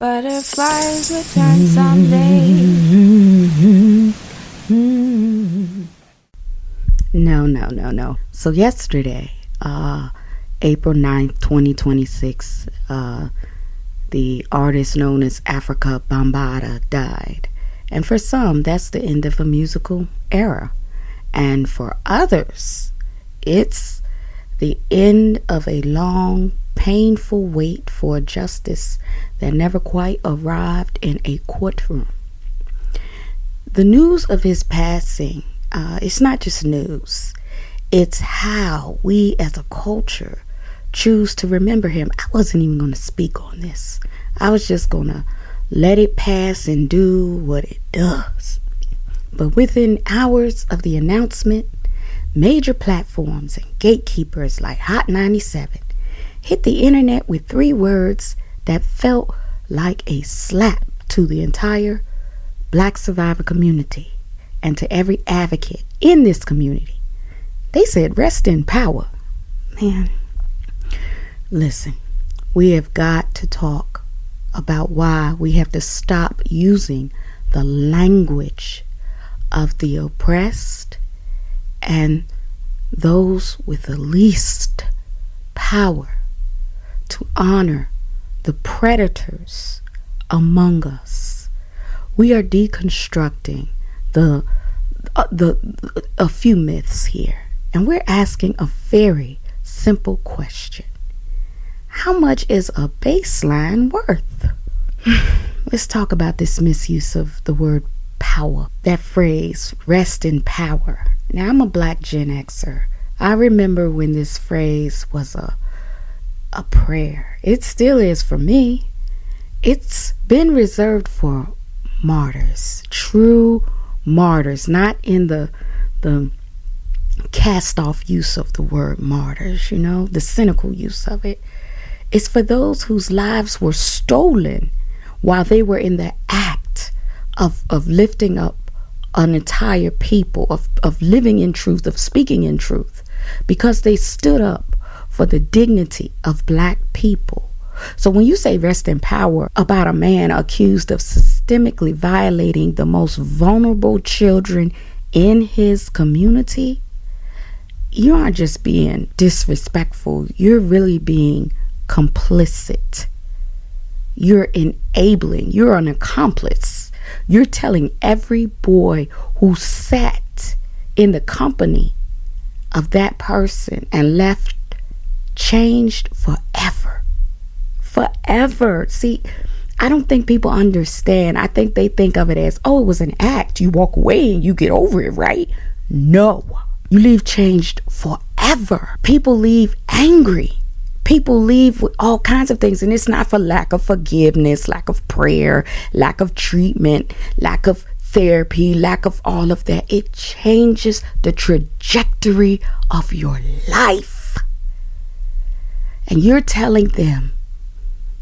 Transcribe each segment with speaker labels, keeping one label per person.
Speaker 1: Butterflies return someday.
Speaker 2: No. So yesterday, April 9th, 2026, the artist known as Africa Bambaataa died. And for some, that's the end of a musical era. And for others, it's the end of a long, painful wait for justice that never quite arrived in a courtroom. The news of his passing, it's not just news. It's how we as a culture choose to remember him. I wasn't even going to speak on this. I was just going to let it pass and do what it does. But within hours of the announcement, major platforms and gatekeepers like Hot 97 hit the internet with 3 words that felt like a slap to the entire Black survivor community and to every advocate in this community. They said, rest in power. Man, listen, we have got to talk about why we have to stop using the language of the oppressed and those with the least power to honor the predators among us. We are deconstructing a few myths here, and we're asking a very simple question. How much is a baseline worth? Let's talk about this misuse of the word power. That phrase, rest in power. Now, I'm a Black Gen Xer. I remember when this phrase was a prayer. It still is for me. It's been reserved for martyrs, true martyrs, not in the cast off use of the word martyrs, the cynical use of it. It's for those whose lives were stolen while they were in the act of lifting up an entire people, of living in truth, of speaking in truth, because they stood up for the dignity of Black people. So when you say rest in power about a man accused of systemically violating the most vulnerable children in his community, you aren't just being disrespectful, you're really being complicit. You're enabling, you're an accomplice. You're telling every boy who sat in the company of that person and left changed forever. Forever. See, I don't think people understand. I think they think of it as, oh, it was an act. You walk away and you get over it, right? No. You leave changed forever. People leave angry. People leave with all kinds of things, and it's not for lack of forgiveness, lack of prayer, lack of treatment, lack of therapy, lack of all of that. It changes the trajectory of your life. And you're telling them,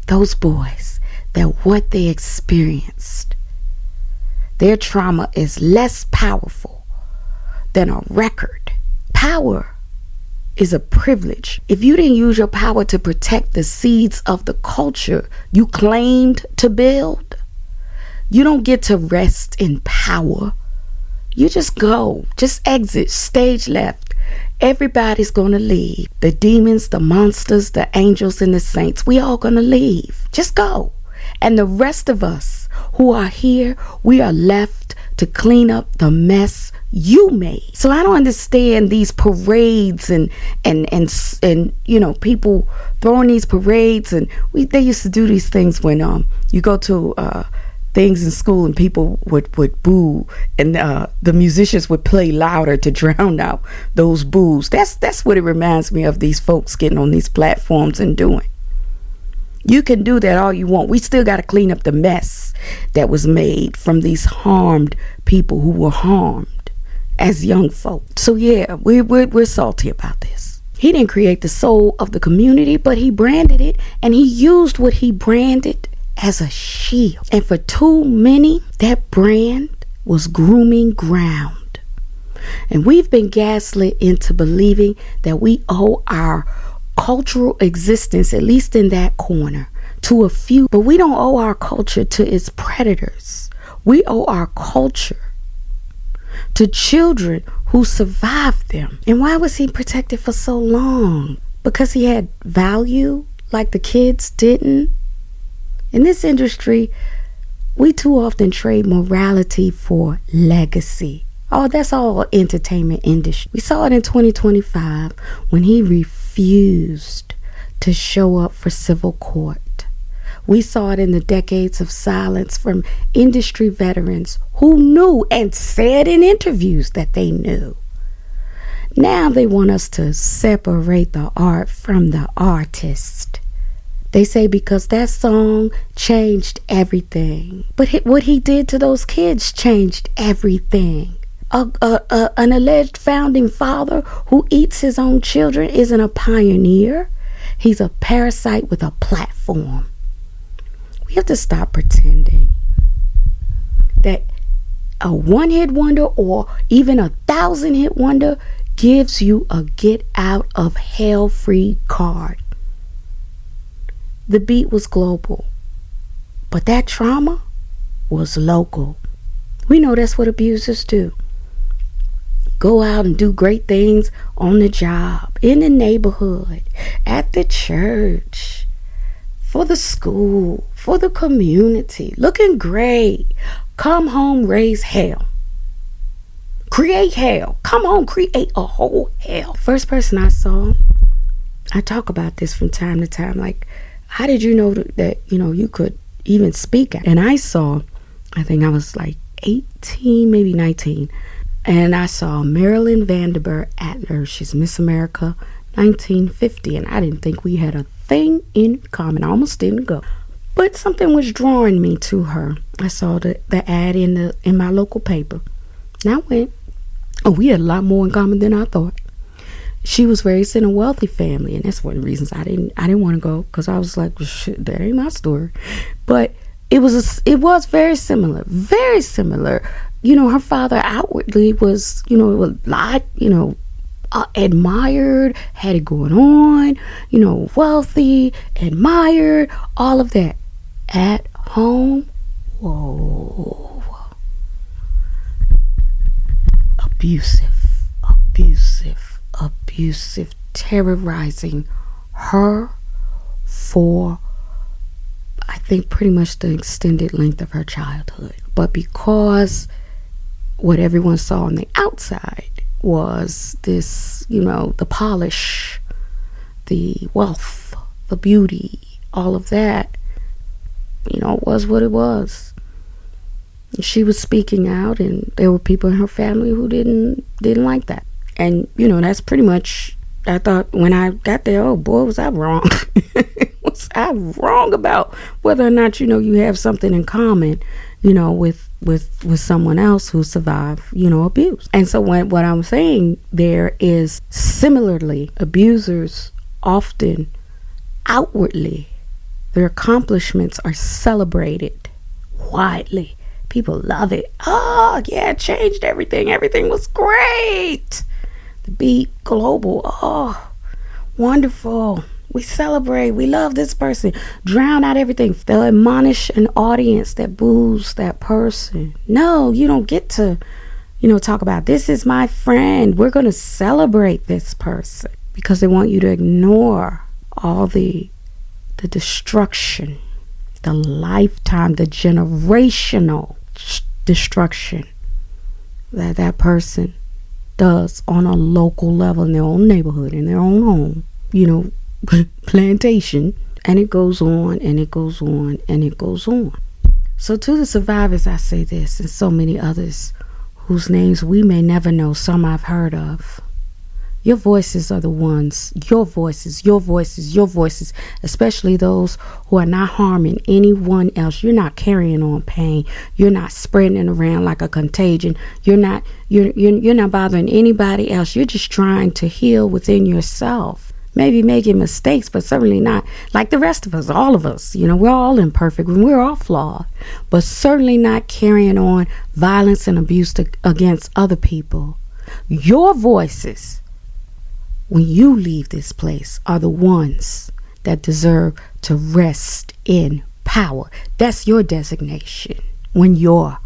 Speaker 2: those boys, that what they experienced, their trauma is less powerful than a record. Power is a privilege. If you didn't use your power to protect the seeds of the culture you claimed to build, you don't get to rest in power. You just go, just exit, stage left. Everybody's gonna leave. The demons, the monsters, the angels, and the saints, we all gonna leave. Just go. And the rest of us who are here, we are left to clean up the mess you made. So I don't understand these parades and people throwing these parades, and they used to do these things when you go to things in school and people would boo, and the musicians would play louder to drown out those boos. That's what it reminds me of, these folks getting on these platforms and doing. You can do that all you want. We still got to clean up the mess that was made from these harmed people who were harmed as young folk. So yeah, we're salty about this. He didn't create the soul of the community, but he branded it, and he used what he branded as a shield. And for too many, that brand was grooming ground. And we've been gaslit into believing that we owe our cultural existence, at least in that corner, to a few, but we don't owe our culture to its predators. We owe our culture to children who survived them. And why was he protected for so long? Because he had value like the kids didn't? In this industry, we too often trade morality for legacy. Oh, that's all entertainment industry. We saw it in 2025 when he refused to show up for civil court. We saw it in the decades of silence from industry veterans who knew and said in interviews that they knew. Now they want us to separate the art from the artist. They say because that song changed everything. But what he did to those kids changed everything. An alleged founding father who eats his own children isn't a pioneer. He's a parasite with a platform. We have to stop pretending that a one-hit wonder or even a 1,000-hit wonder gives you a get out of hell free card. The beat was global, but that trauma was local. We know that's what abusers do. Go out and do great things on the job, in the neighborhood, at the church, for the school, for the community, looking great. Come home, raise hell. Create hell. Come home, create a whole hell. First person I saw, I talk about this from time to time, like, how did you know that you could even speak? And I saw, I think I was like 18, maybe 19, and I saw Marilyn Vanderbilt Adler. She's Miss America 1950, and I didn't think we had a thing in common. I almost didn't go, but something was drawing me to her. I saw the ad in my local paper, and I went. Oh, we had a lot more in common than I thought. She was raised in a wealthy family, and that's one of the reasons I didn't want to go, because I was like, well, shit, that ain't my story. But it was very similar, very similar. Her father outwardly was, a lot, admired, had it going on, wealthy, admired, all of that. At home, whoa. Abusive, terrorizing her for, I think, pretty much the extended length of her childhood. But because what everyone saw on the outside was this, the polish, the wealth, the beauty, all of that, was what it was. She was speaking out, and there were people in her family who didn't like that. And that's pretty much, I thought when I got there, oh boy, was I wrong. Was I wrong about whether or not you have something in common with someone else who survived abuse. And so what I'm saying there is, similarly, abusers often outwardly, their accomplishments are celebrated widely. People love it. Oh, yeah, it changed everything. Everything was great. The beat global. Oh, wonderful. We celebrate. We love this person. Drown out everything. They'll admonish an audience that boos that person. No, you don't get to, talk about, this is my friend. We're going to celebrate this person, because they want you to ignore all the destruction, the lifetime, the generational destruction that person does on a local level, in their own neighborhood, in their own home, plantation. And it goes on and it goes on and it goes on. So to the survivors, I say this, and so many others whose names we may never know, some I've heard of. Your voices are the ones, your voices, especially those who are not harming anyone else. You're not carrying on pain. You're not spreading it around like a contagion. You're not bothering anybody else. You're just trying to heal within yourself. Maybe making mistakes, but certainly not like the rest of us, all of us. We're all imperfect and we're all flawed, but certainly not carrying on violence and abuse against other people. Your voices, when you leave this place, are the ones that deserve to rest in power. That's your designation when your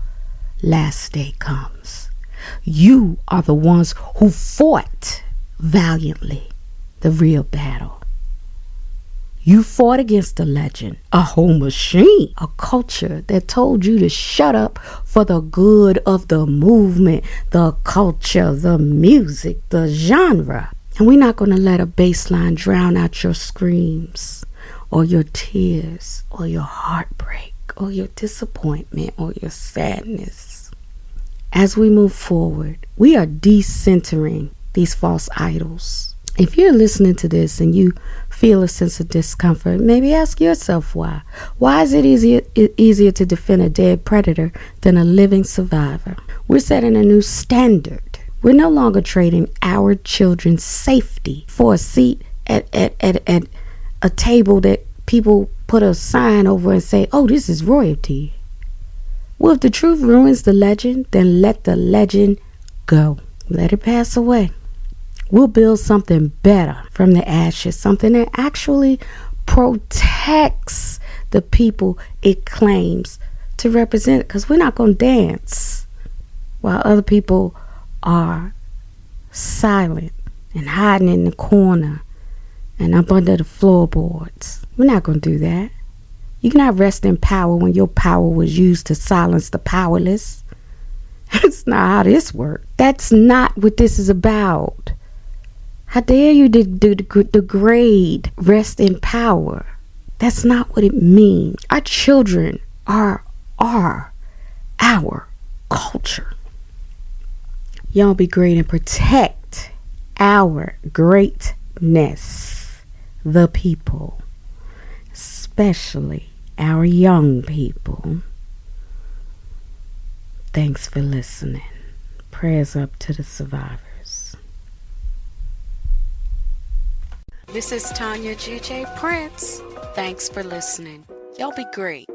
Speaker 2: last day comes. You are the ones who fought valiantly the real battle. You fought against a legend, a whole machine, a culture that told you to shut up for the good of the movement, the culture, the music, the genre. And we're not going to let a bass line drown out your screams or your tears or your heartbreak or your disappointment or your sadness. As we move forward, we are decentering these false idols. If you're listening to this and you feel a sense of discomfort, maybe ask yourself why. Why is it easier to defend a dead predator than a living survivor? We're setting a new standard. We're no longer trading our children's safety for a seat at a table that people put a sign over and say, oh, this is royalty. Well, if the truth ruins the legend, then let the legend go. Let it pass away. We'll build something better from the ashes, something that actually protects the people it claims to represent, because we're not going to dance while other people are silent and hiding in the corner and up under the floorboards. We're not going to do that. You cannot rest in power when your power was used to silence the powerless. That's not how this works. That's not what this is about. How dare you degrade rest in power? That's not what it means. Our children are our culture. Y'all be great and protect our greatness, the people, especially our young people. Thanks for listening. Prayers up to the survivors. This is Tanya G.J. Prince. Thanks for listening. Y'all be great.